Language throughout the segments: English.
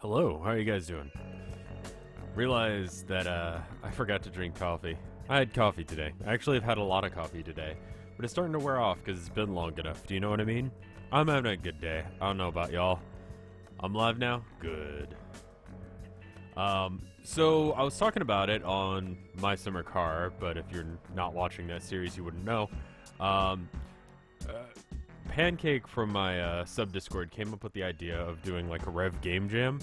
Hello, how are you guys doing? Realized that I forgot to drink coffee. I had coffee today. I actually have had a lot of coffee today, but it's starting to wear off because it's been long enough. Do you know what I mean? I'm having a good day. I don't know about y'all. I'm live now? Good. So I was talking about it on My Summer Car, but if you're not watching that series, you wouldn't know. Pancake from my sub Discord came up with the idea of doing like a Rev Game Jam,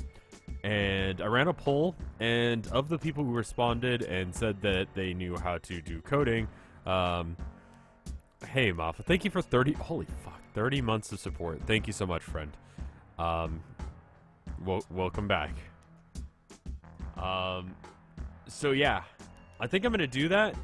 and I ran a poll, and of the people who responded and said that they knew how to do coding, hey Mafa, thank you for 30 months of support. Thank you so much, friend. Welcome back. So yeah, I think I'm gonna do that.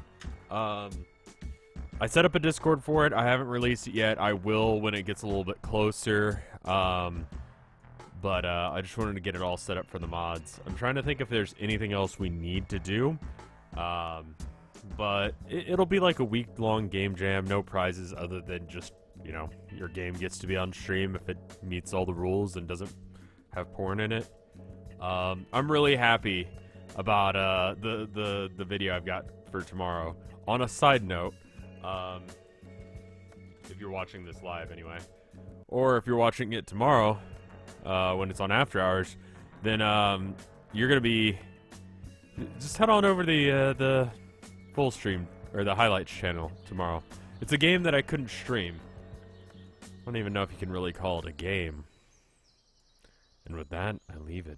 I set up a Discord for it. I haven't released it yet. I will when it gets a little bit closer. But I just wanted to get it all set up for the mods. I'm trying to think if there's anything else we need to do. But it'll be like a week-long game jam. No prizes other than just, you know, your game gets to be on stream if it meets all the rules and doesn't have porn in it. I'm really happy about the video I've got for tomorrow. On a side note, if you're watching this live anyway, or if you're watching it tomorrow when it's on After Hours, then you're gonna be just head on over to the full stream or the highlights channel tomorrow. It's a game that I couldn't stream. I don't even know if you can really call it a game. And with that, I leave it.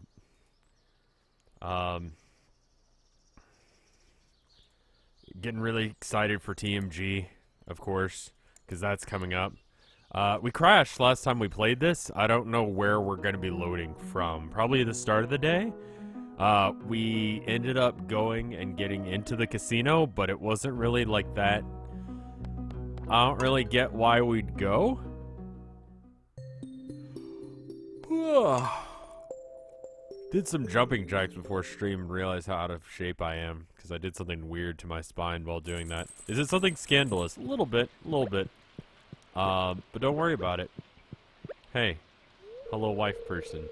Getting really excited for TMG, of course, because that's coming up. We crashed last time we played this. I don't know where we're going to be loading from. Probably the start of the day. We ended up going and getting into the casino, but it wasn't really like that. I don't really get why we'd go. Did some jumping jacks before stream and realized how out of shape I am because I did something weird to my spine while doing that. Is it something scandalous? A little bit. But don't worry about it. Hey, hello wife person.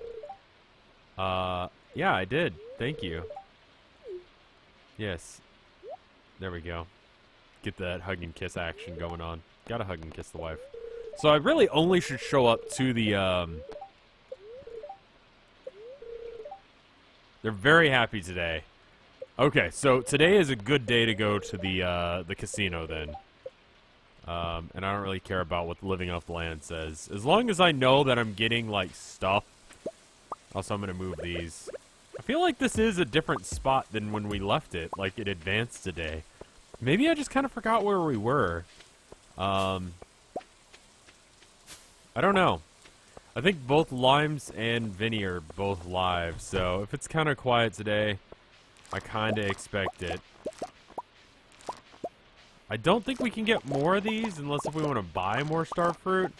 Yeah, I did. Thank you. Yes. There we go. Get that hug and kiss action going on. Gotta hug and kiss the wife. So I really only should show up to the, They're very happy today. Okay, so today is a good day to go to the casino then. And I don't really care about what living off the land says. As long as I know that I'm getting, like, stuff. Also, I'm gonna move these. I feel like this is a different spot than when we left it. Like, it advanced today. Maybe I just kind of forgot where we were. I don't know. I think both Limes and Vinny are both live, so if it's kind of quiet today, I kind of expect it. I don't think we can get more of these unless if we want to buy more starfruit.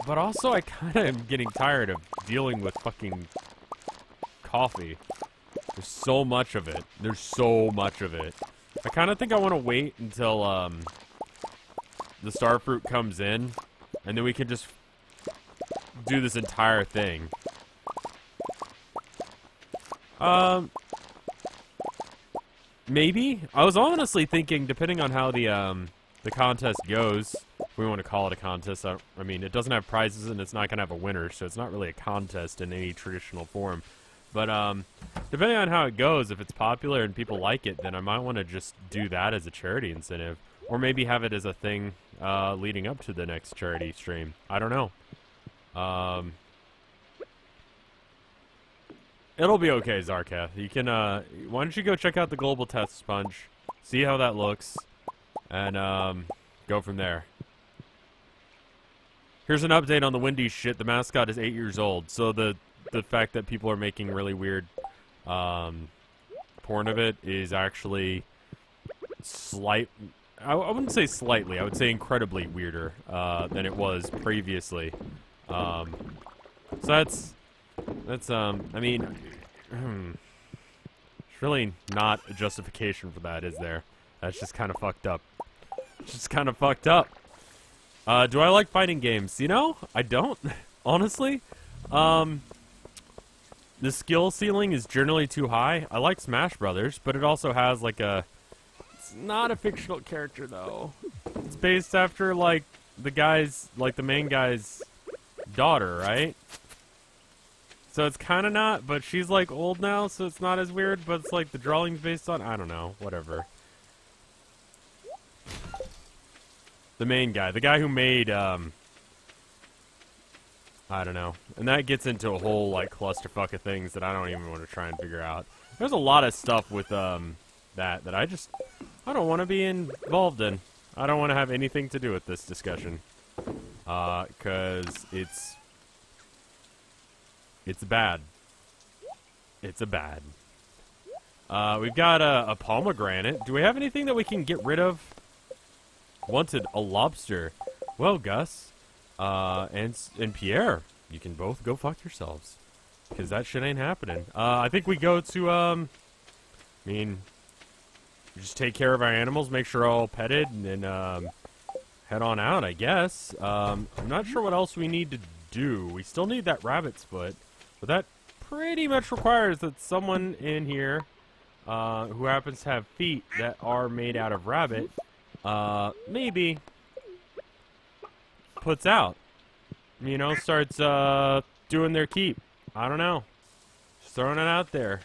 But also, I kind of am getting tired of dealing with fucking coffee. There's so much of it. I kind of think I want to wait until the starfruit comes in, and then we can just do this entire thing. Maybe. I was honestly thinking, depending on how the contest goes, if we want to call it a contest. I mean, it doesn't have prizes and it's not gonna have a winner, so it's not really a contest in any traditional form. But depending on how it goes, if it's popular and people like it, then I might want to just do that as a charity incentive, or maybe have it as a thing leading up to the next charity stream. I don't know. It'll be okay, Zarkath. You can, why don't you go check out the global test sponge, see how that looks, and, go from there. Here's an update on the Wendy's shit. The mascot is 8 years old, so the fact that people are making really weird, porn of it is actually I wouldn't say slightly, I would say incredibly weirder, than it was previously. So that's, I mean, there's really not a justification for that, is there? That's just kind of fucked up. Do I like fighting games? You know, I don't, honestly. the skill ceiling is generally too high. I like Smash Brothers, but it also has like a... It's not a fictional character, though. It's based after, like, the guy's... Like, the main guy's daughter, right? So it's kind of not, but she's, like, old now, so it's not as weird, but it's, like, the drawing's based on... I don't know. Whatever. The main guy. The guy who made, I don't know. And that gets into a whole, like, clusterfuck of things that I don't even want to try and figure out. There's a lot of stuff with, that I don't want to be involved in. I don't want to have anything to do with this discussion. 'Cause it's bad. It's a bad. We've got a pomegranate. Do we have anything that we can get rid of? Wanted a lobster. Well, Gus, and Pierre, you can both go fuck yourselves, because that shit ain't happening. I think we go to, I mean, just take care of our animals, make sure they're all petted, and then, head on out, I guess. I'm not sure what else we need to do. We still need that rabbit's foot, but that pretty much requires that someone in here, who happens to have feet that are made out of rabbit, maybe puts out, you know, starts, doing their keep. I don't know. Just throwing it out there.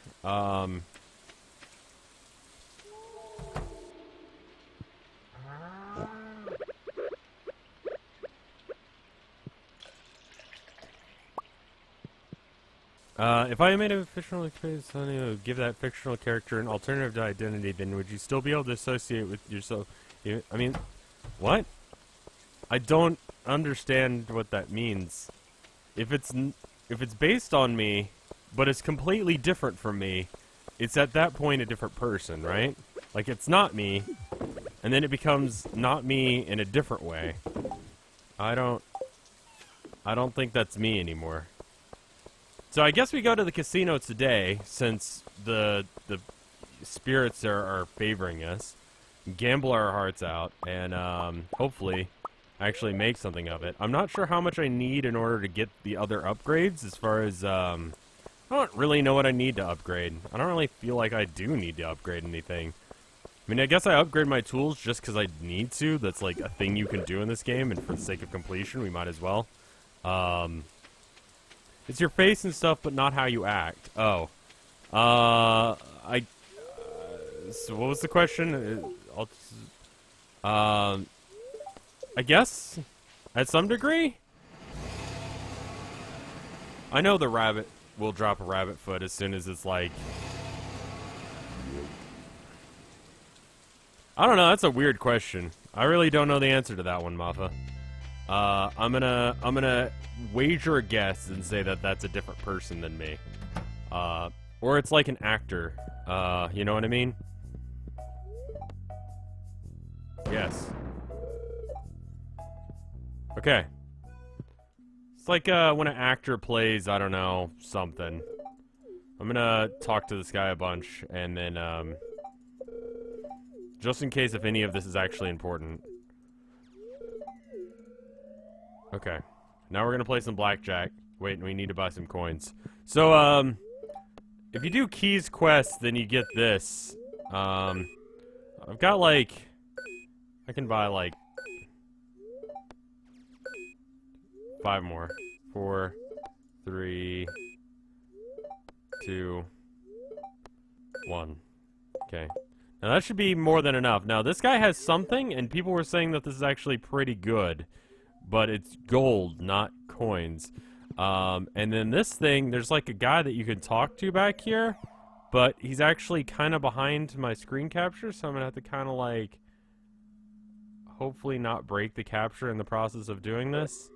If I made a fictional experience, give that fictional character an alternative identity, then would you still be able to associate with yourself? I mean, what? I don't understand what that means. If it's based on me, but it's completely different from me, it's at that point a different person, right? Like, it's not me, and then it becomes not me in a different way. I don't think that's me anymore. So I guess we go to the casino today, since the spirits are favoring us. Gamble our hearts out, and hopefully actually make something of it. I'm not sure how much I need in order to get the other upgrades, as far as, I don't really know what I need to upgrade. I don't really feel like I do need to upgrade anything. I mean, I guess I upgrade my tools just because I need to. That's like a thing you can do in this game, and for the sake of completion, we might as well. It's your face and stuff, but not how you act. Oh. So what was the question? I guess, at some degree? I know the rabbit will drop a rabbit foot as soon as it's like... I don't know, that's a weird question. I really don't know the answer to that one, Maffa. I'm gonna wager a guess and say that that's a different person than me. Or it's like an actor. You know what I mean? Yes. Okay. It's like, when an actor plays, I don't know, something. I'm gonna talk to this guy a bunch, and then, just in case if any of this is actually important. Okay. Now we're gonna play some blackjack. Wait, we need to buy some coins. So, if you do Keys Quest, then you get this. I've got, like... I can buy, like... 5 more. 4, 3, 2, 1. Okay. Now that should be more than enough. Now this guy has something, and people were saying that this is actually pretty good. But it's gold, not coins. And then this thing, there's like a guy that you can talk to back here. But he's actually kind of behind my screen capture, so I'm going to have to kind of like... hopefully not break the capture in the process of doing this.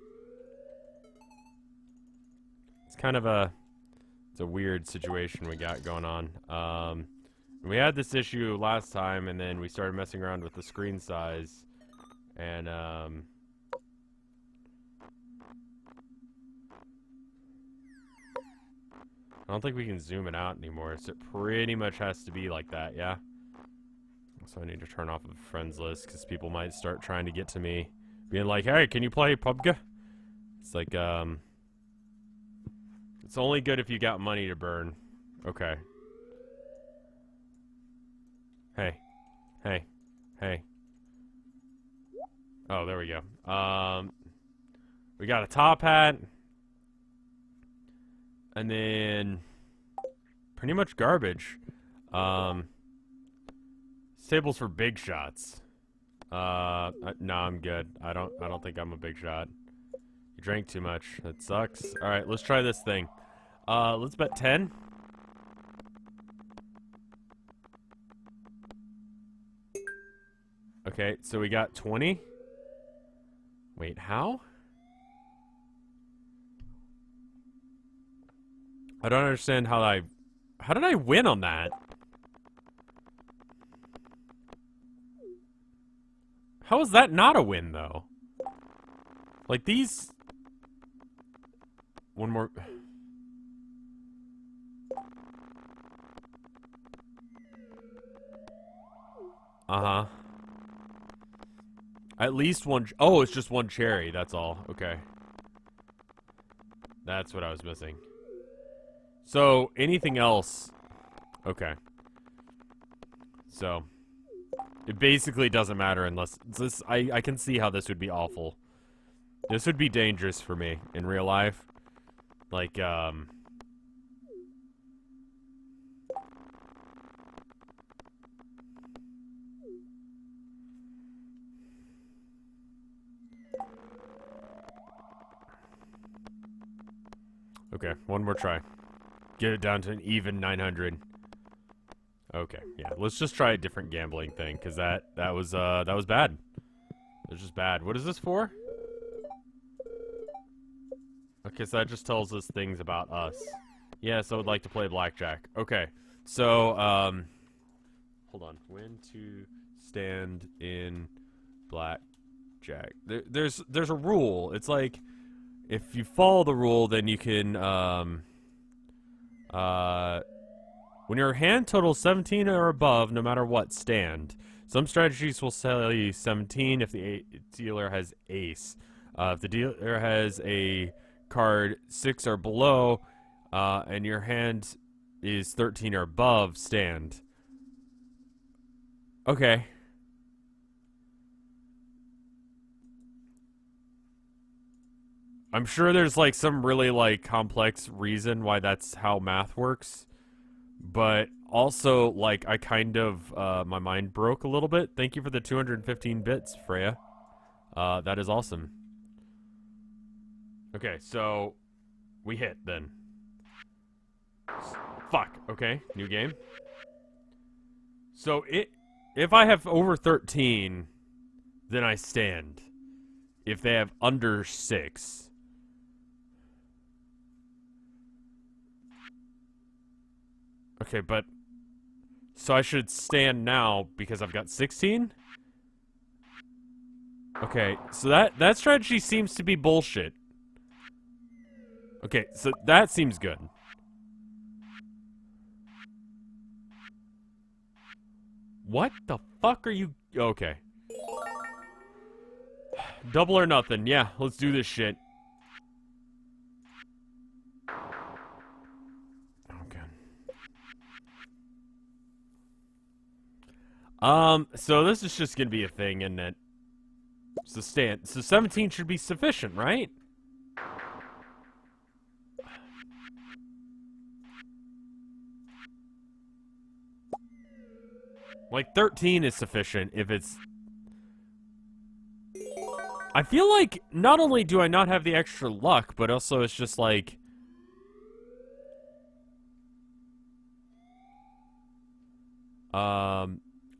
It's kind of a... it's a weird situation we got going on. We had this issue last time, and then we started messing around with the screen size. And, I don't think we can zoom it out anymore, so it pretty much has to be like that, yeah? So I need to turn off the friends list, because people might start trying to get to me, being like, hey, can you play PUBG? It's like, it's It's only good if you got money to burn. Okay. Hey. Hey. Hey. Oh, there we go. We got a top hat. And then pretty much garbage. Tables for big shots. No, I'm good. I don't think I'm a big shot. You drank too much. That sucks. Alright, let's try this thing. Let's bet 10. Okay, so we got 20. Wait, how? I don't understand how did I win on that? How is that not a win, though? Like, these... One more... Uh-huh. At least one... Oh, it's just one cherry, that's all. Okay. That's what I was missing. So, anything else... Okay. So... It basically doesn't matter unless... This, I can see how this would be awful. This would be dangerous for me in real life. Like, Okay, one more try. Get it down to an even 900. Okay, yeah. Let's just try a different gambling thing, because that was bad. It was just bad. What is this for? Okay, so that just tells us things about us. Yes, I would like to play blackjack. Okay, so, hold on. When to stand in blackjack. There's a rule. It's like, if you follow the rule, then you can, when your hand totals 17 or above, no matter what, stand. Some strategies will sell you 17 if the dealer has ace. If the dealer has a card 6 or below, and your hand is 13 or above, stand. Okay. I'm sure there's, like, some really, like, complex reason why that's how math works. But also, like, I kind of, my mind broke a little bit. Thank you for the 215 bits, Freya. That is awesome. Okay, so we hit, then. Fuck, okay, new game. So, if I have over 13, then I stand. If they have under 6... Okay, but... So I should stand now because I've got 16? Okay, so that strategy seems to be bullshit. Okay, so that seems good. What the fuck are you... Okay. Double or nothing. Yeah, let's do this shit. So this is just gonna be a thing, isn't it? So 17 should be sufficient, right? Like, 13 is sufficient if it's... I feel like not only do I not have the extra luck, but also it's just like...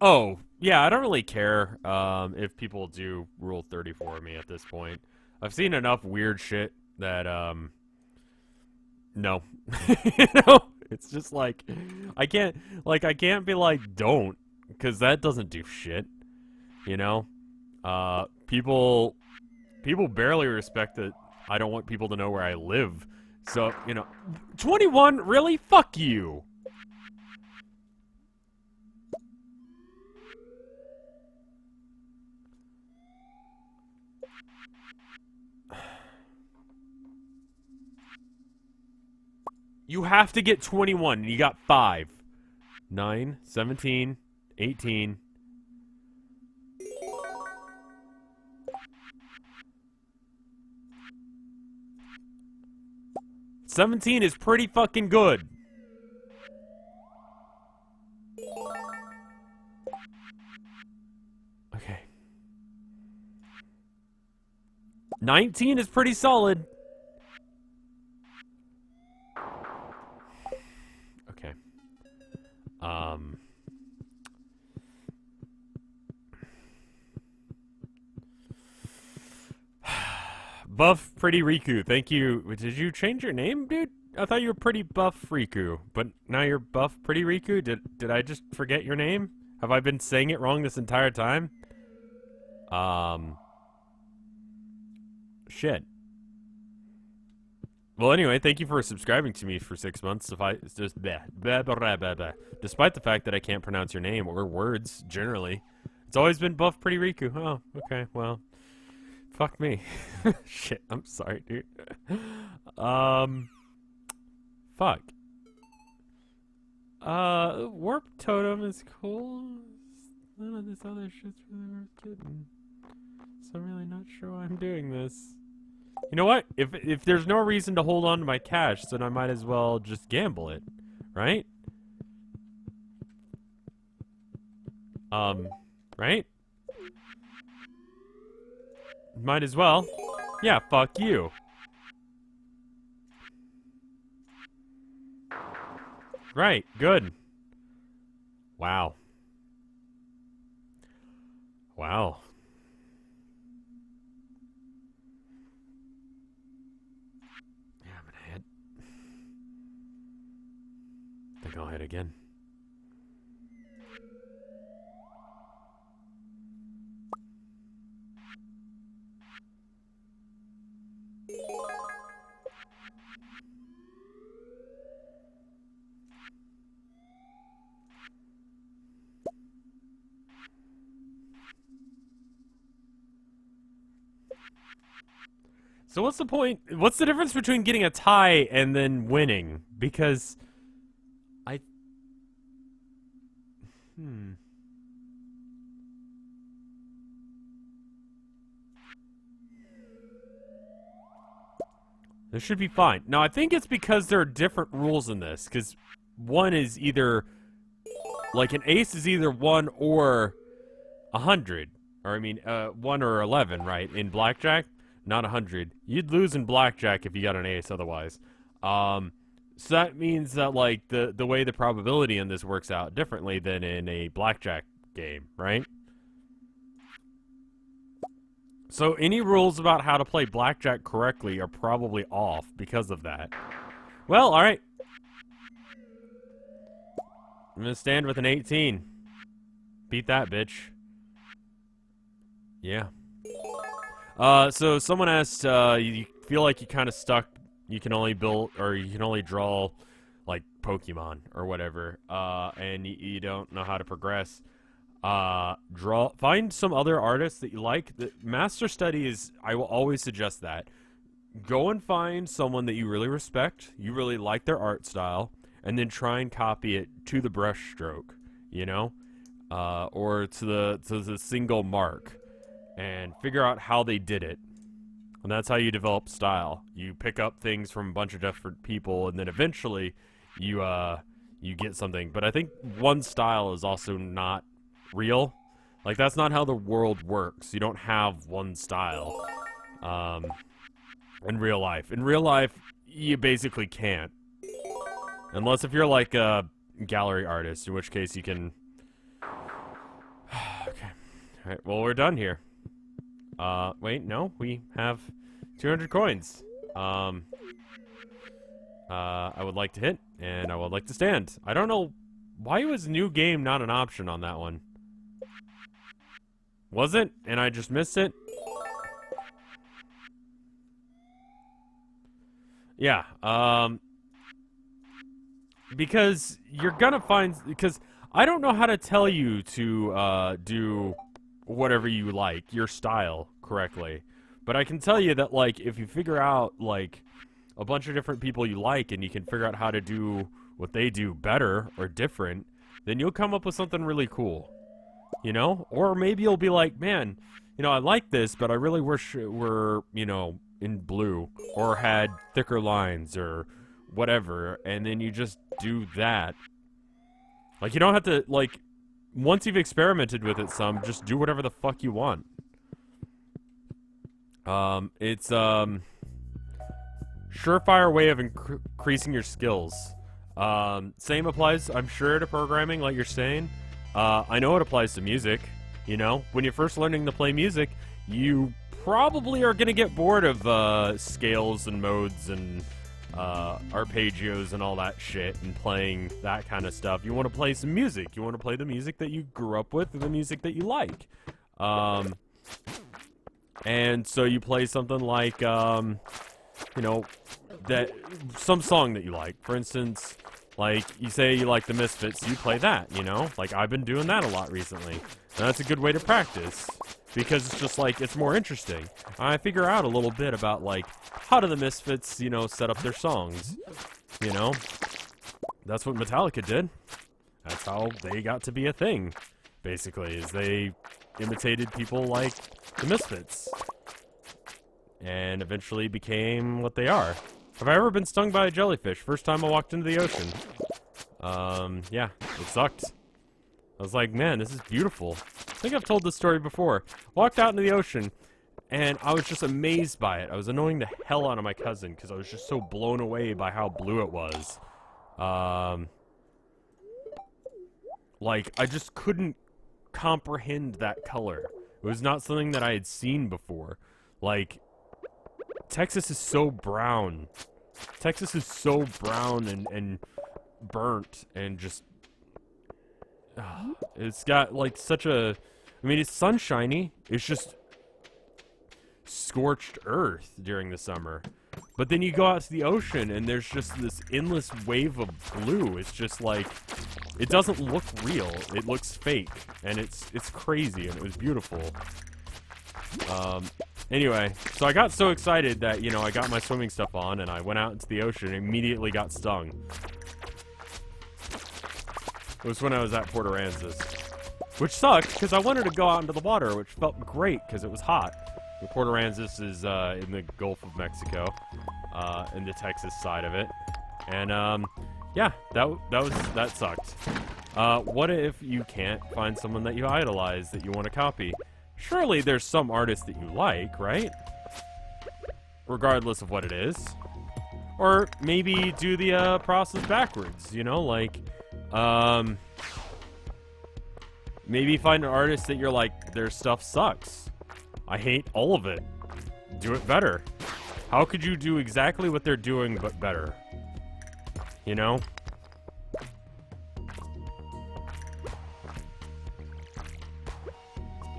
Oh, yeah, I don't really care, if people do Rule 30 for me at this point. I've seen enough weird shit that, no. You know? It's just like, I can't be like, don't, because that doesn't do shit, you know? People barely respect that I don't want people to know where I live, so, you know, 21? Really? Fuck you! You have to get 21, and you got 5. 9, 17, 18. $17 is pretty fucking good. Okay. 19 is pretty solid. Okay. Buff Pretty Riku, thank you. Did you change your name, dude? I thought you were Pretty Buff Riku, but now you're Buff Pretty Riku? Did I just forget your name? Have I been saying it wrong this entire time? Shit. Well, anyway, thank you for subscribing to me for 6 months. If it's just despite the fact that I can't pronounce your name or words generally, it's always been Buff Pretty Riku. Oh, okay, well, fuck me. Shit, I'm sorry, dude. Fuck. Warp Totem is cool. None of this other shit's really worth getting. So I'm really not sure why I'm doing this. You know what? If there's no reason to hold on to my cash, then I might as well just gamble it, right? Right? Might as well. Yeah, fuck you. Right, good. Wow. Wow. Yeah, I'm gonna hit. I think I'll hit again. So what's the point? What's the difference between getting a tie and then winning? Because This should be fine. Now, I think it's because there are different rules in this. Because one is either... Like, an ace is either 1 or 100. Or, I mean, 1 or 11, right? In blackjack, not 100. You'd lose in blackjack if you got an ace otherwise. So that means that, like, the way the probability in this works out differently than in a blackjack game, right? So any rules about how to play blackjack correctly are probably off because of that. Well, alright. I'm gonna stand with an 18. Beat that, bitch. Yeah. So someone asked, you feel like you kind of stuck, you can only build, or you can only draw, like, Pokemon, or whatever, and you don't know how to progress. Find some other artists that you like. The master study is, I will always suggest that. Go and find someone that you really respect, you really like their art style, and then try and copy it to the brush stroke, you know? Or to the single mark, and figure out how they did it. And that's how you develop style. You pick up things from a bunch of different people, and then eventually you get something. But I think one style is also not real. Like, that's not how the world works. You don't have one style in real life. In real life, you basically can't. Unless if you're like a gallery artist, in which case you can... Okay. Alright, well, we're done here. Wait, no, we have 200 coins. I would like to hit, and I would like to stand. I don't know, why was new game not an option on that one? Was it? And I just missed it? Yeah, because you're gonna find, because I don't know how to tell you to, do whatever you like, your style, correctly. But I can tell you that, like, if you figure out, like, a bunch of different people you like and you can figure out how to do what they do better or different, then you'll come up with something really cool. You know? Or maybe you'll be like, man, you know, I like this, but I really wish it were, you know, in blue or had thicker lines or whatever, and then you just do that. Like, you don't have to, like, once you've experimented with it some, just do whatever the fuck you want. It's surefire way of increasing your skills. Same applies, I'm sure, to programming, like you're saying. I know it applies to music. You know, when you're first learning to play music, you probably are gonna get bored of scales and modes and arpeggios and all that shit and playing that kind of stuff. You want to play some music. You want to play the music that you grew up with, the music that you like. And so you play something like, you know, some song that you like. For instance, like, you say you like the Misfits, you play that, you know? Like, I've been doing that a lot recently. And that's a good way to practice, because it's just, like, it's more interesting. I figure out a little bit about, like, how do the Misfits, you know, set up their songs, you know? That's what Metallica did. That's how they got to be a thing, basically, is they imitated people like the Misfits. And eventually became what they are. Have I ever been stung by a jellyfish? First time I walked into the ocean. Yeah, it sucked. I was like, man, this is beautiful. I think I've told this story before. Walked out into the ocean, and I was just amazed by it. I was annoying the hell out of my cousin, because I was just so blown away by how blue it was. Like, I just couldn't comprehend that color. It was not something that I had seen before. Like, Texas is so brown. Texas is so brown and burnt and just... it's got, like, such a... I mean, it's sunshiny. It's just scorched earth during the summer. But then you go out to the ocean and there's just this endless wave of blue. It's just like... It doesn't look real. It looks fake. And it's crazy, and it was beautiful. Anyway, so I got so excited that, you know, I got my swimming stuff on and I went out into the ocean and immediately got stung. It was when I was at Port Aransas. Which sucked, because I wanted to go out into the water, which felt great, because it was hot. And Port Aransas is in the Gulf of Mexico, in the Texas side of it. And, yeah, that sucked. What if you can't find someone that you idolize that you want to copy? Surely there's some artist that you like, right? Regardless of what it is. Or maybe do the process backwards, you know? Like, maybe find an artist that you're like, their stuff sucks. I hate all of it. Do it better. How could you do exactly what they're doing but better? You know?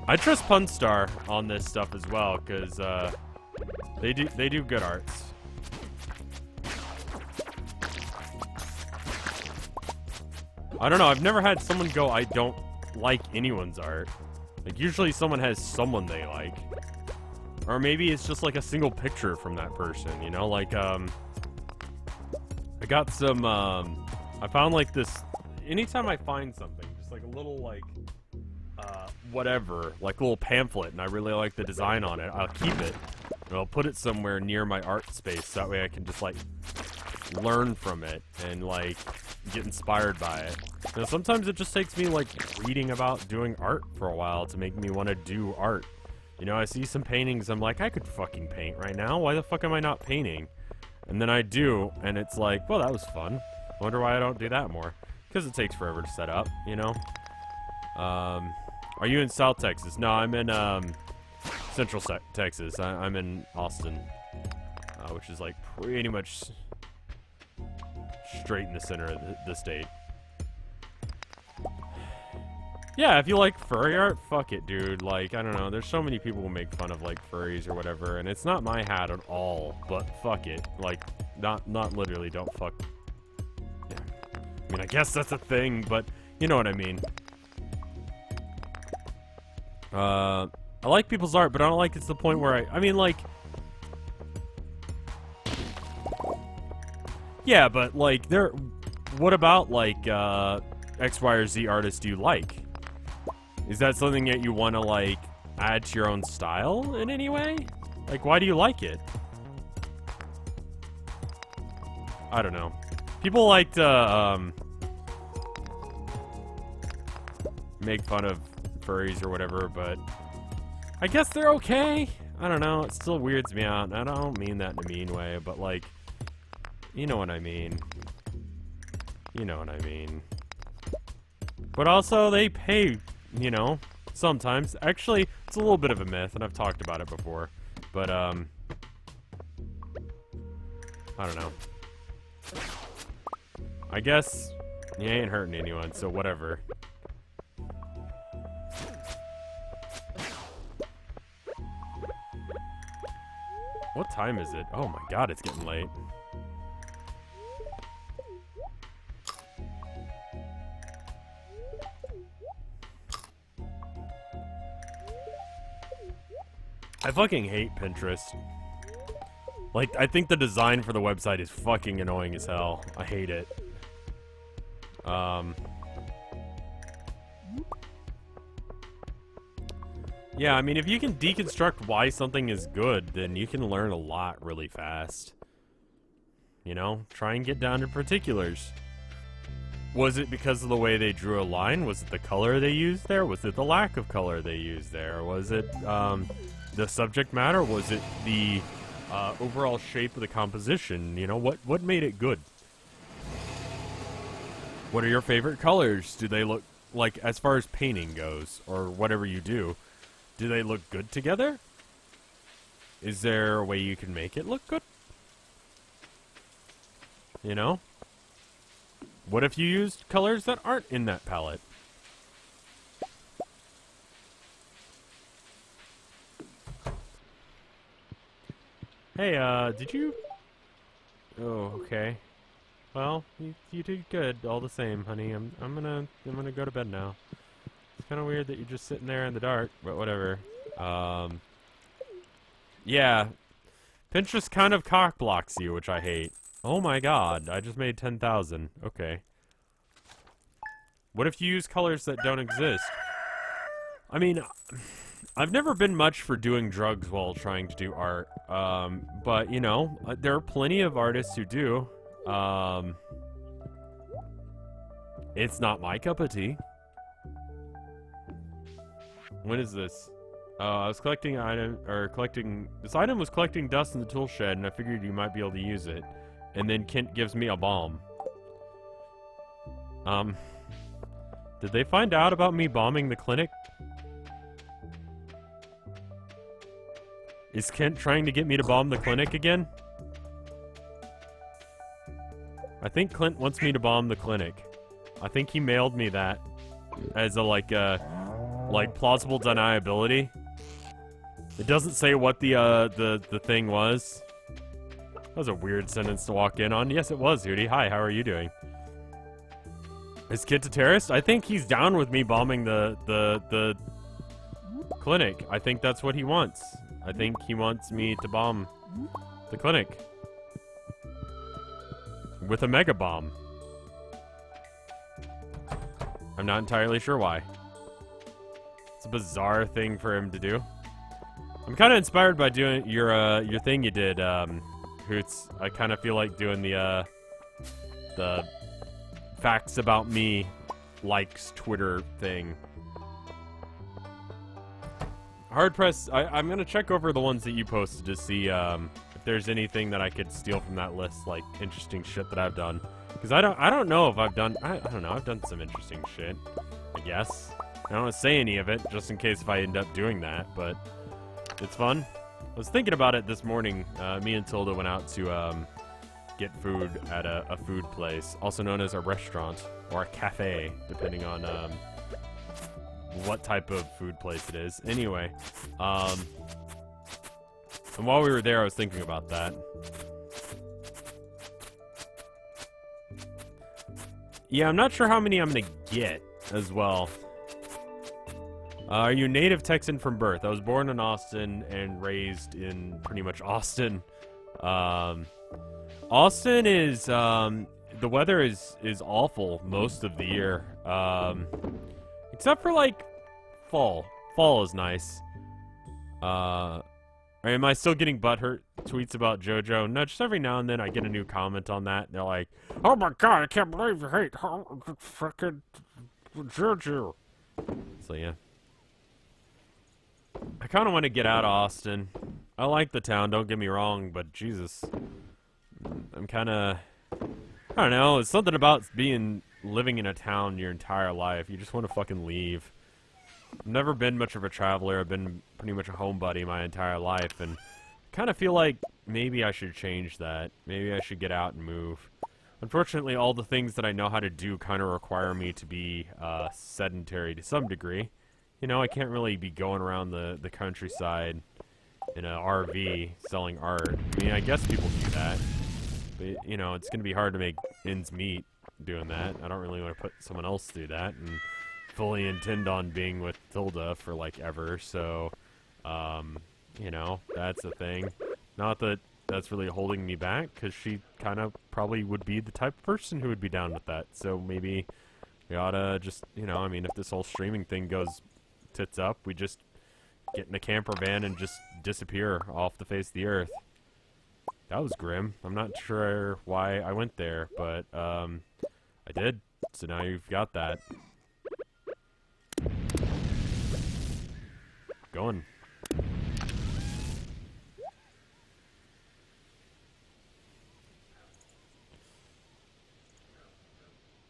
I trust Punstar on this stuff as well, because they do good arts. I don't know, I've never had someone go, I don't like anyone's art. Like, usually someone has someone they like. Or maybe it's just like a single picture from that person, you know? Like, I got some, I found like this, anytime I find something, just like a little, like, whatever, like a little pamphlet, and I really like the design on it, I'll keep it, and I'll put it somewhere near my art space, so that way I can just, like, learn from it, and, like, get inspired by it. Now, sometimes it just takes me, like, reading about doing art for a while to make me want to do art. You know, I see some paintings, I'm like, I could fucking paint right now, why the fuck am I not painting? And then I do, and it's like, well, that was fun. I wonder why I don't do that more. Because it takes forever to set up, you know? Are you in South Texas? No, I'm in, Central Texas. I'm in Austin, which is, like, pretty much straight in the center of the state. Yeah, if you like furry art, fuck it, dude. Like, I don't know, there's so many people who make fun of, like, furries or whatever, and it's not my hat at all, but fuck it. Like, not literally, don't fuck. Yeah. I mean, I guess that's a thing, but you know what I mean. I like people's art, but I don't like it's the point where I mean, like, Yeah, but like there, what about like X, Y, or Z artists do you like? Is that something that you want to like add to your own style in any way? Like, why do you like it? I don't know. People like to make fun of furries or whatever, but I guess they're okay. I don't know. It still weirds me out. I don't mean that in a mean way, but like, you know what I mean. You know what I mean. But also, they pay, you know, sometimes. Actually, it's a little bit of a myth, and I've talked about it before. But, I don't know. I guess you ain't hurting anyone, so whatever. What time is it? Oh my god, it's getting late. I fucking hate Pinterest. Like, I think the design for the website is fucking annoying as hell. I hate it. Yeah, I mean, if you can deconstruct why something is good, then you can learn a lot really fast. You know? Try and get down to particulars. Was it because of the way they drew a line? Was it the color they used there? Was it the lack of color they used there? Was it, the subject matter? Was it the, overall shape of the composition? You know, what made it good? What are your favorite colors? Do they look, like, as far as painting goes, or whatever you do, do they look good together? Is there a way you can make it look good? You know? What if you used colors that aren't in that palette? Hey, did you... Oh, okay. Well, you did good all the same, honey. I'm gonna go to bed now. It's kind of weird that you're just sitting there in the dark, but whatever. Yeah. Pinterest kind of cock blocks you, which I hate. Oh my god, I just made 10,000. Okay. What if you use colors that don't exist? I mean, I've never been much for doing drugs while trying to do art. But, you know, there are plenty of artists who do. It's not my cup of tea. What is this? I was collecting this item was collecting dust in the tool shed, and I figured you might be able to use it. And then Kent gives me a bomb. Did they find out about me bombing the clinic? Is Kent trying to get me to bomb the clinic again? I think Clint wants me to bomb the clinic. I think he mailed me that as a, like plausible deniability. It doesn't say what the thing was. That was a weird sentence to walk in on. Yes, it was, Hootie. Hi, how are you doing? Is Kit a terrorist? I think he's down with me bombing the clinic. I think that's what he wants. I think he wants me to bomb the clinic. With a mega bomb. I'm not entirely sure why. It's a bizarre thing for him to do. I'm kind of inspired by doing your thing you did, Hoots. I kind of feel like doing the facts about me likes Twitter thing. Hard press. I'm gonna check over the ones that you posted to see if there's anything that I could steal from that list, like interesting shit that I've done. Because I don't know if I've done. I don't know. I've done some interesting shit. I guess. I don't want to say any of it just in case if I end up doing that, but it's fun. I was thinking about it this morning. Me and Tilda went out to get food at a food place, also known as a restaurant or a cafe, depending on what type of food place it is. Anyway, and while we were there, I was thinking about that. Yeah, I'm not sure how many I'm gonna get as well. Are you native Texan from birth? I was born in Austin and raised in pretty much Austin. Austin is, the weather is awful most of the year. Except for, like, fall. Fall is nice. Am I still getting butthurt tweets about JoJo? No, just every now and then I get a new comment on that. They're like, "Oh my god, I can't believe you hate fucking JoJo." So yeah, I kind of want to get out of Austin. I like the town, don't get me wrong, but Jesus, I'm kind of, I don't know. It's something about living in a town your entire life. You just want to fucking leave. I've never been much of a traveler. I've been pretty much a homebody my entire life, and kind of feel like maybe I should change that. Maybe I should get out and move. Unfortunately, all the things that I know how to do kind of require me to be sedentary to some degree. You know, I can't really be going around the countryside in an RV selling art. I mean, I guess people do that, but, you know, it's going to be hard to make ends meet doing that. I don't really want to put someone else through that, and fully intend on being with Tilda for, like, ever, so, you know, that's a thing. Not that that's really holding me back, because she kind of probably would be the type of person who would be down with that, so maybe we ought to just, you know, I mean, if this whole streaming thing goes tits up, we just get in a camper van and just disappear off the face of the earth. That was grim. I'm not sure why I went there, but, I did, so now you've got that. Going.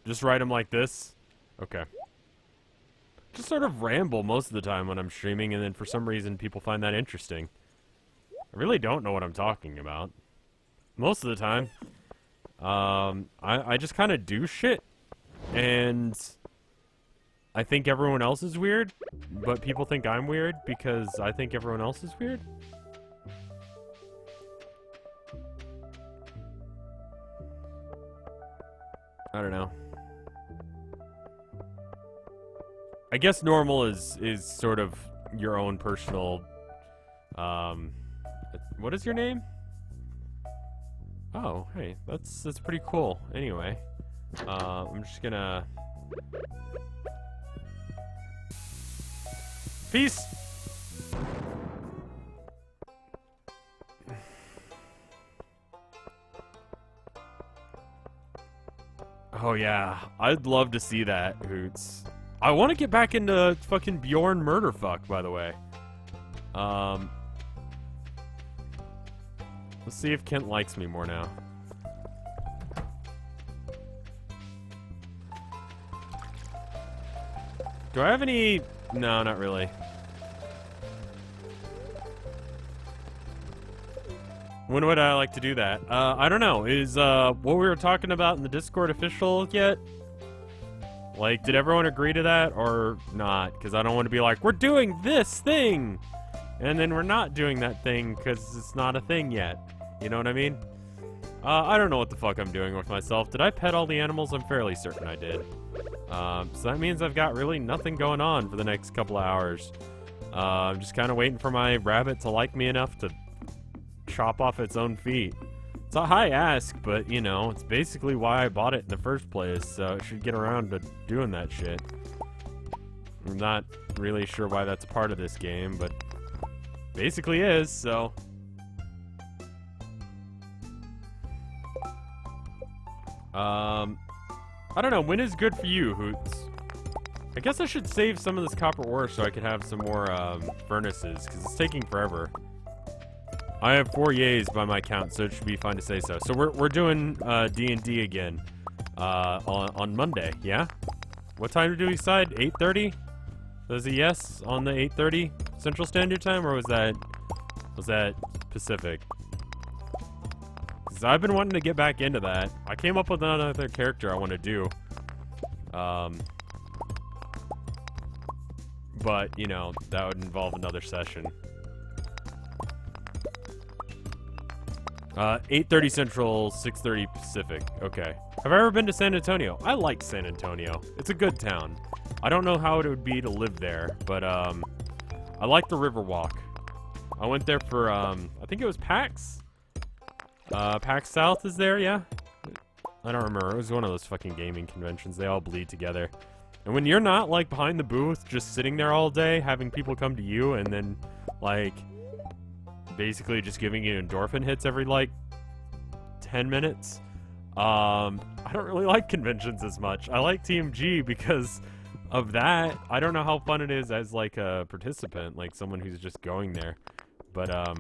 Just write them like this? Okay. Just sort of ramble most of the time when I'm streaming, and then for some reason people find that interesting. I really don't know what I'm talking about. Most of the time. I just kind of do shit, and I think everyone else is weird, but people think I'm weird because I think everyone else is weird. I don't know. I guess normal is sort of your own personal, what is your name? Oh, hey, that's pretty cool. Anyway, I'm just gonna peace. Oh yeah, I'd love to see that, Hoots. I want to get back into fucking Bjorn Murderfuck, by the way. Let's see if Kent likes me more now. Do I have any... No, not really. When would I like to do that? I don't know. Is what we were talking about in the Discord official yet? Like, did everyone agree to that or not? Because I don't want to be like, we're doing this thing! And then we're not doing that thing because it's not a thing yet. You know what I mean? I don't know what the fuck I'm doing with myself. Did I pet all the animals? I'm fairly certain I did. So that means I've got really nothing going on for the next couple of hours. I'm just kind of waiting for my rabbit to like me enough to chop off its own feet. It's a high ask, but, you know, it's basically why I bought it in the first place, so it should get around to doing that shit. I'm not really sure why that's a part of this game, but basically is, so... I don't know, when is good for you, Hoots? I guess I should save some of this copper ore so I can have some more, furnaces, because it's taking forever. I have 4 yays by my count, so it should be fine to say so. So we're doing, D&D again, on Monday, yeah? What time do we decide? 8:30? Was a yes on the 8:30 Central Standard Time, or was that Pacific? Because I've been wanting to get back into that. I came up with another character I want to do. But, you know, that would involve another session. 8:30 Central, 6:30 Pacific. Okay. Have I ever been to San Antonio? I like San Antonio. It's a good town. I don't know how it would be to live there, but, I like the Riverwalk. I went there for, I think it was PAX? PAX South is there, yeah? I don't remember. It was one of those fucking gaming conventions. They all bleed together. And when you're not, like, behind the booth, just sitting there all day, having people come to you, and then, like, basically just giving you endorphin hits every, like, 10 minutes, I don't really like conventions as much. I like TMG because of that. I don't know how fun it is as, like, a participant, like, someone who's just going there. But, I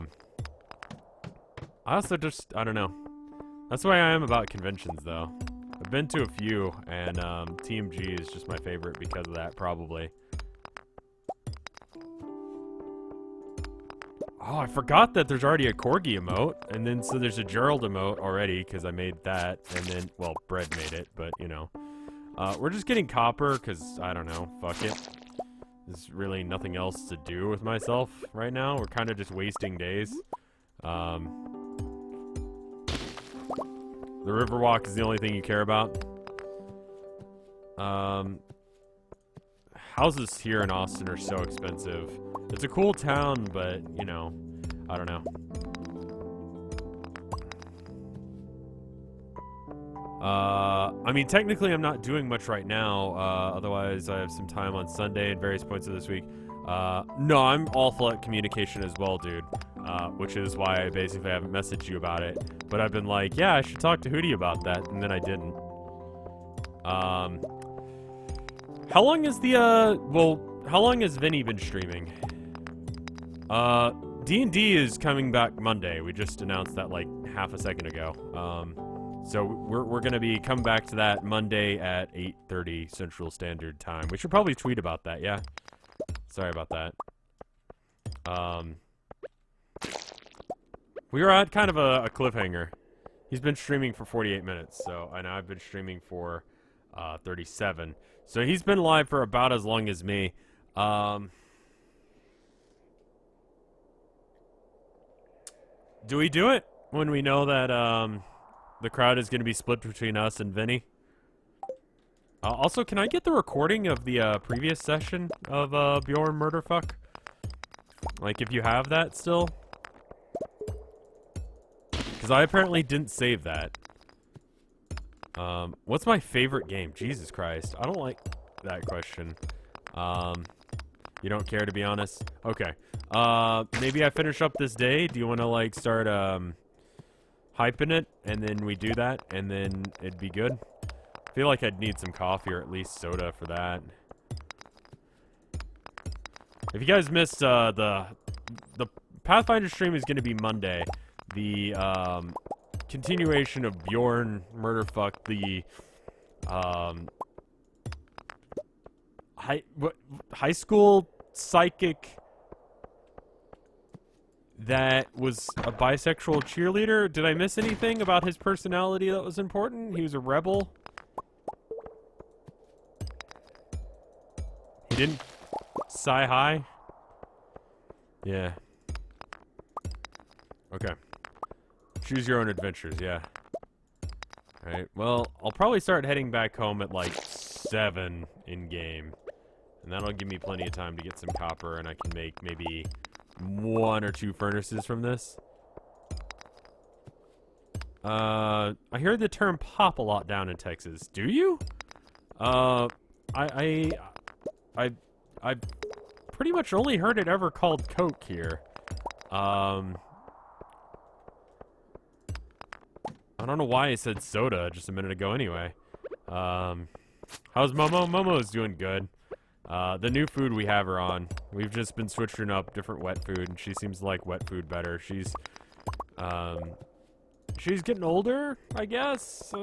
also just, I don't know. That's the way I am about conventions, though. I've been to a few, and TMG is just my favorite because of that, probably. Oh, I forgot that there's already a Corgi emote, and then so there's a Gerald emote already, because I made that, and then, well, Bread made it, but, you know. We're just getting copper, because, I don't know, fuck it. There's really nothing else to do with myself right now. We're kind of just wasting days. The Riverwalk is the only thing you care about. Houses here in Austin are so expensive. It's a cool town, but, you know, I don't know. I mean, technically I'm not doing much right now. Otherwise, I have some time on Sunday and various points of this week. No, I'm awful at communication as well, dude. Which is why I basically haven't messaged you about it. But I've been like, yeah, I should talk to Hootie about that, and then I didn't. How long is the, how long has Vinny been streaming? D&D is coming back Monday. We just announced that, like, half a second ago. So we're gonna be coming back to that Monday at 8:30 Central Standard Time. We should probably tweet about that, yeah? Sorry about that. We were at kind of a cliffhanger. He's been streaming for 48 minutes, so I know I've been streaming for 37. So he's been live for about as long as me. Do we do it when we know that the crowd is going to be split between us and Vinny? Also, can I get the recording of the previous session of Bjorn Murderfuck? Like, if you have that still? Because I apparently didn't save that. What's my favorite game? Jesus Christ. I don't like that question. You don't care, to be honest? Okay. Maybe I finish up this day. Do you want to, like, start, hyping it? And then we do that, and then it'd be good? I feel like I'd need some coffee or at least soda for that. If you guys missed, the Pathfinder stream is going to be Monday. The, continuation of Bjorn Murderfuck, the, high school psychic that was a bisexual cheerleader. Did I miss anything about his personality that was important? He was a rebel. He didn't sigh high? Yeah. Okay. Choose your own adventures, yeah. Alright, well, I'll probably start heading back home at like 7 in-game. And that'll give me plenty of time to get some copper, and I can make maybe 1 or 2 furnaces from this. I hear the term pop a lot down in Texas. Do you? I've pretty much only heard it ever called Coke here. I don't know why I said soda just a minute ago anyway. How's Momo? Momo's doing good. The new food we have her on, we've just been switching up different wet food, and she seems to like wet food better. She's getting older, I guess.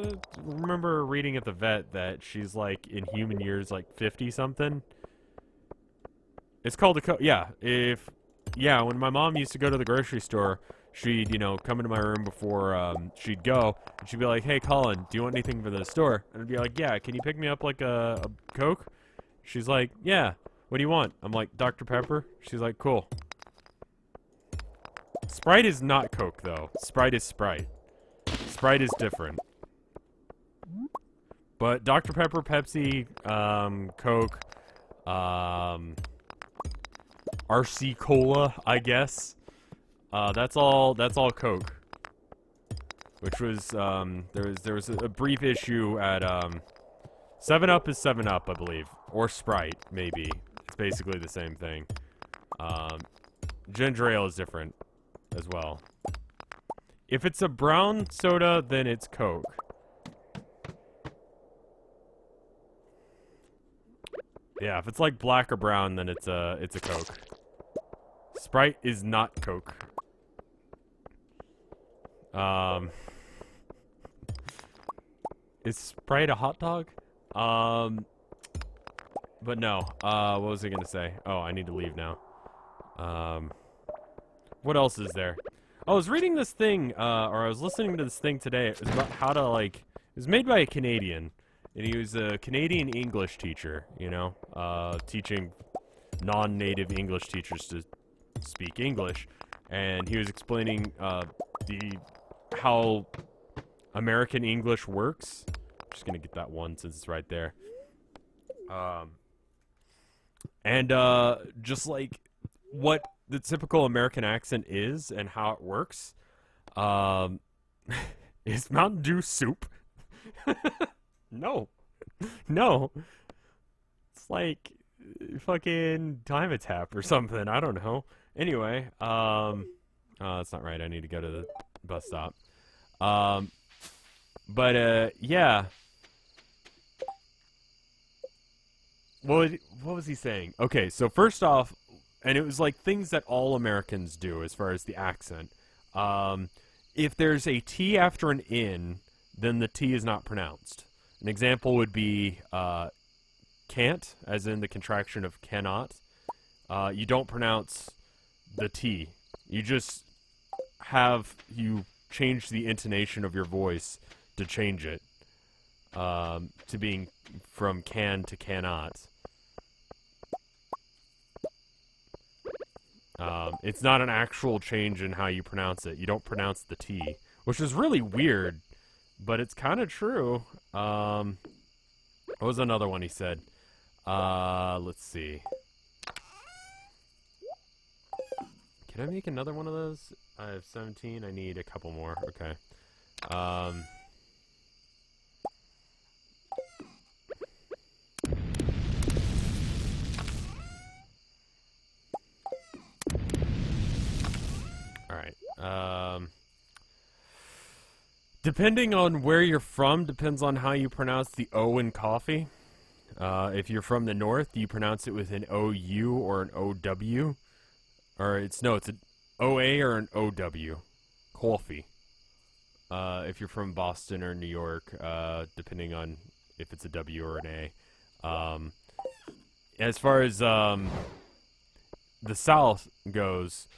Remember reading at the vet that she's, like, in human years, like, 50-something. It's called yeah, when my mom used to go to the grocery store, she'd, you know, come into my room before, she'd go, and she'd be like, hey, Colin, do you want anything for the store? And I'd be like, yeah, can you pick me up, like, a Coke? She's like, yeah, what do you want? I'm like, Dr. Pepper? She's like, cool. Sprite is not Coke, though. Sprite is Sprite. Sprite is different. But Dr. Pepper, Pepsi, Coke, RC Cola, I guess. That's all Coke. which was there was a brief issue at 7-Up is 7-Up, I believe, or Sprite maybe. It's basically the same thing. Ginger ale is different as well. If it's a brown soda, then it's Coke. Yeah, if it's like black or brown, then it's a Coke. Sprite is not Coke. Is Sprite a hot dog? But no. What was I gonna say? Oh, I need to leave now. What else is there? I was reading this thing, or I was listening to this thing today. It was about how to, like, it was made by a Canadian, and he was a Canadian English teacher, you know, teaching non-native English teachers to speak English, and he was explaining, how American English works. I'm just gonna get that one since it's right there. Just like what the typical American accent is and how it works. Is Mountain Dew soup? No. No. It's like fucking Time Tap or something. I don't know. Anyway, that's not right. I need to go to the bus stop. Yeah. What was he saying? Okay, so first off, and it was like things that all Americans do as far as the accent. If there's a T after an N, then the T is not pronounced. An example would be can't, as in the contraction of cannot. You don't pronounce the T. You just you change the intonation of your voice to change it to being from can to cannot. It's not an actual change in how you pronounce it. You don't pronounce the T, which is really weird, but it's kind of true. What was another one he said? Let's see. Can I make another one of those? I have 17. I need a couple more. Okay. Depending on where you're from, depends on how you pronounce the O in coffee. If you're from the north, you pronounce it with an OU or an OW. Or it's an OA or an OW. Coffee. If you're from Boston or New York, depending on if it's a W or an A. As far as the South goes,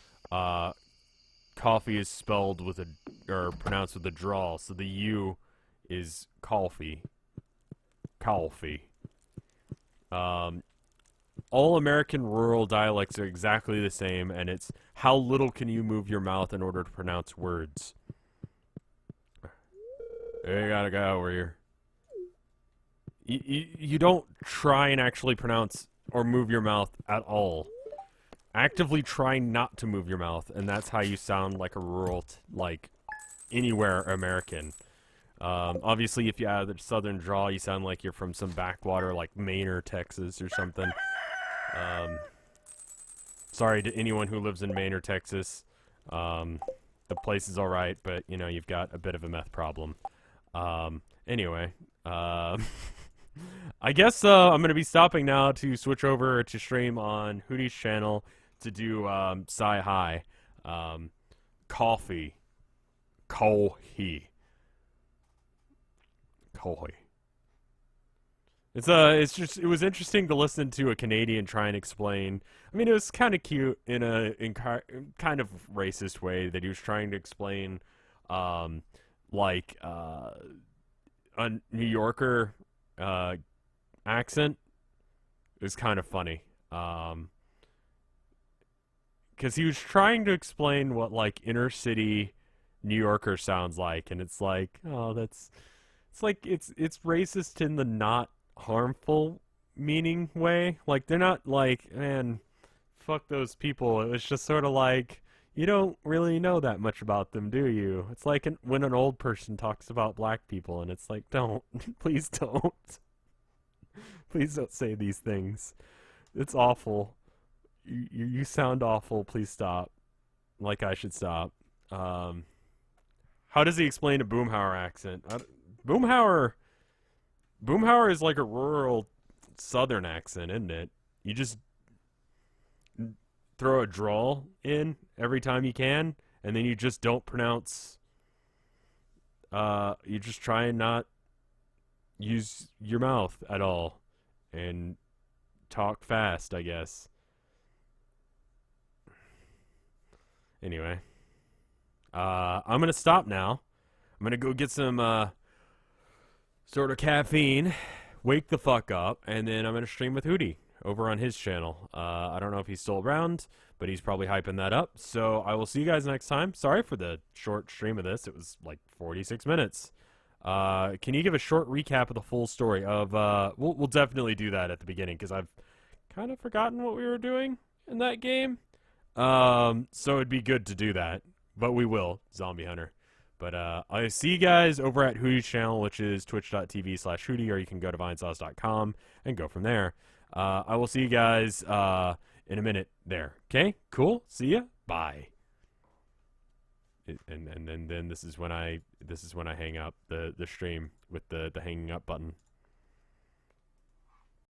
coffee is spelled with or pronounced with a drawl, so the U is coffee. Coffee. All American rural dialects are exactly the same, and it's how little can you move your mouth in order to pronounce words. Hey, you got a guy over here. You don't try and actually pronounce or move your mouth at all. Actively try not to move your mouth, and that's how you sound like a rural, like, anywhere American. Obviously, if you have the southern drawl, you sound like you're from some backwater, like Maine or Texas or something. Sorry to anyone who lives in Maine or Texas. The place is alright, but, you know, you've got a bit of a meth problem. Anyway, I guess I'm going to be stopping now to switch over to stream on Hootie's channel to do Sci-Hi. Coffee. Coffee. Coffee. It was interesting to listen to a Canadian try and explain. I mean, it was kind of cute in a kind of racist way that he was trying to explain, like a New Yorker accent. It was kind of funny, because he was trying to explain what like inner city New Yorker sounds like, and it's like, oh, it's racist in the not harmful meaning way. Like, they're not like, man, fuck those people. It was just sort of like, You don't really know that much about them, do you? It's like when an old person talks about black people, and it's like, don't, please don't, please don't say these things. It's awful. You sound awful. Please stop. Like I should stop. Um, how does he explain a Boomhauer accent? Boomhauer, Boomhauer is like a rural Southern accent, isn't it? You just throw a drawl in every time you can, and then you just don't pronounce. You just try and not use your mouth at all, and talk fast, I guess. Anyway, I'm gonna stop now. I'm gonna go get some sort of caffeine, wake the fuck up, and then I'm gonna stream with Hootie over on his channel. I don't know if he's still around, but he's probably hyping that up. So I will see you guys next time. Sorry for the short stream of this. It was like 46 minutes. Can you give a short recap of the full story of we'll definitely do that at the beginning because I've kind of forgotten what we were doing in that game. So it'd be good to do that, but we will, Zombie Hunter. But I see you guys over at Hootie's channel, which is twitch.tv/Hootie, or you can go to Vinesauce.com and go from there. I will see you guys in a minute there. Okay, cool. See ya. Bye. And then this is when I hang up the stream with the hanging up button.